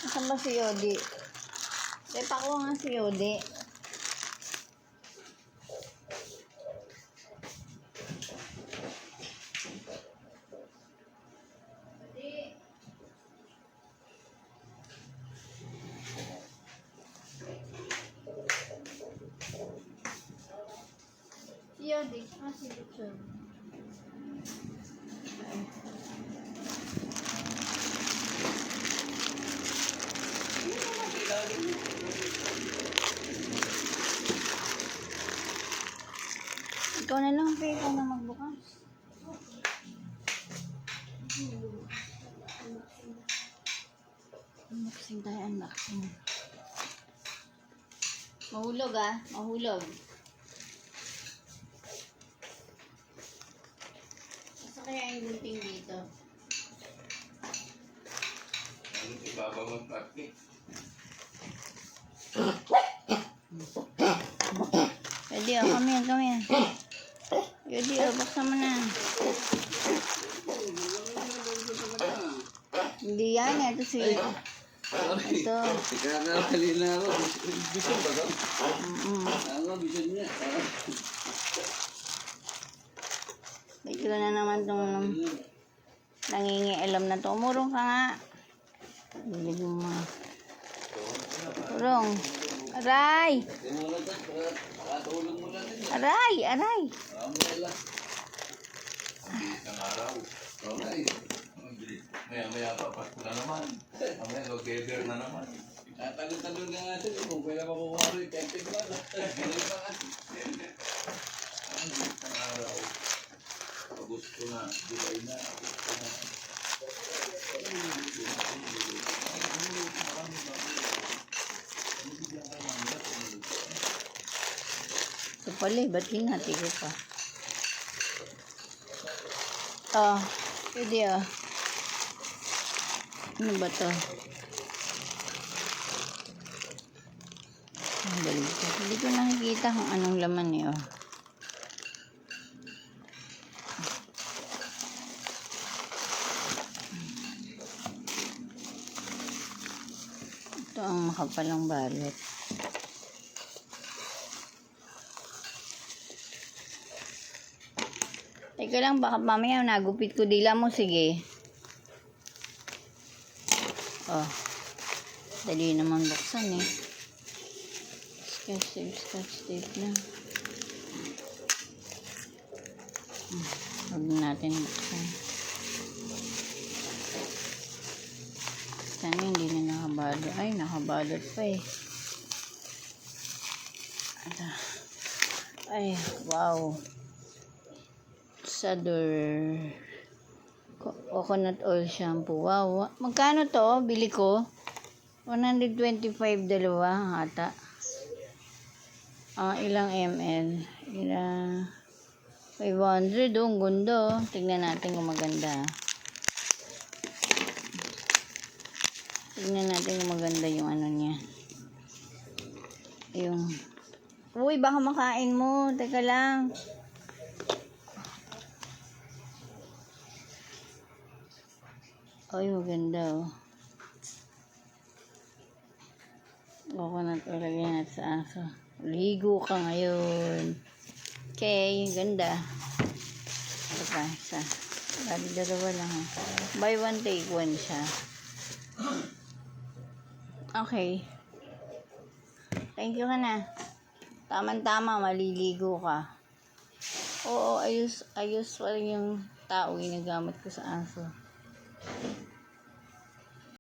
Nasaan ba si Yodi? Tepa ko nga si Yodi. Si Yodi, saka si Richard. Ikaw na lang, pe. Ikaw na magbukas. Unboxing tayo, unboxing. Mahulog ah, mahulog. Asa kaya yung gunting dito? Ano ibabaw ng plastic? Yodi, oh, come here, come here. Yodi, oh, buksan mo na. Hindi yan, ito si... Sorry. Ito. Ikakakali na ako. Bisan ba ito? Ano, bisan niya. Bigla na naman itong nangingialam na ito. Umurong ka nga. Bilig mo mga. Urong. Aray! Aray! Aray! Isang araw. Okay. Maya-maya pa, Pasko na naman. Mamaya, November na naman. Tatalon-talon na nga sila kung kailan makukuha rin. Tempting ba? Isang araw. Agosto na. July na. Agosto na. Ito pala eh, ba't hinati ko pa? Oh, pwede oh. Ano ba to? Ang galing ko. Hindi ko nakikita kung anong laman eh oh. Ito ang makapalang balot. Teka lang, baka mamaya nagupit ko dila mo. Sige. Oh. Dali naman buksan eh. Scotch tape na. Huwag natin buksan. Sana hindi na nakabalot. Ay, nakabalot pa eh. Ay, wow. Sador coconut oil shampoo. Wow. Magkano to? Bili ko. 125 dalawa ata. Ilang ml? Ilang 500. Ang ganda. Tignan natin kung maganda. Tignan natin kung maganda yung ano niya. Yung uy, baka makain mo. Teka lang. Ay, maganda oh. Coconut oil lagyan natin sa aso. Ligo ka ngayon. Okay, ganda. Ito pa, isa. Bali, dalawa lang ha. Buy one, take one siya. Okay. Thank you ka na. Tama-tama, maliligo ka. Oo, ayos pa rin yung tao ginagamit ko sa aso.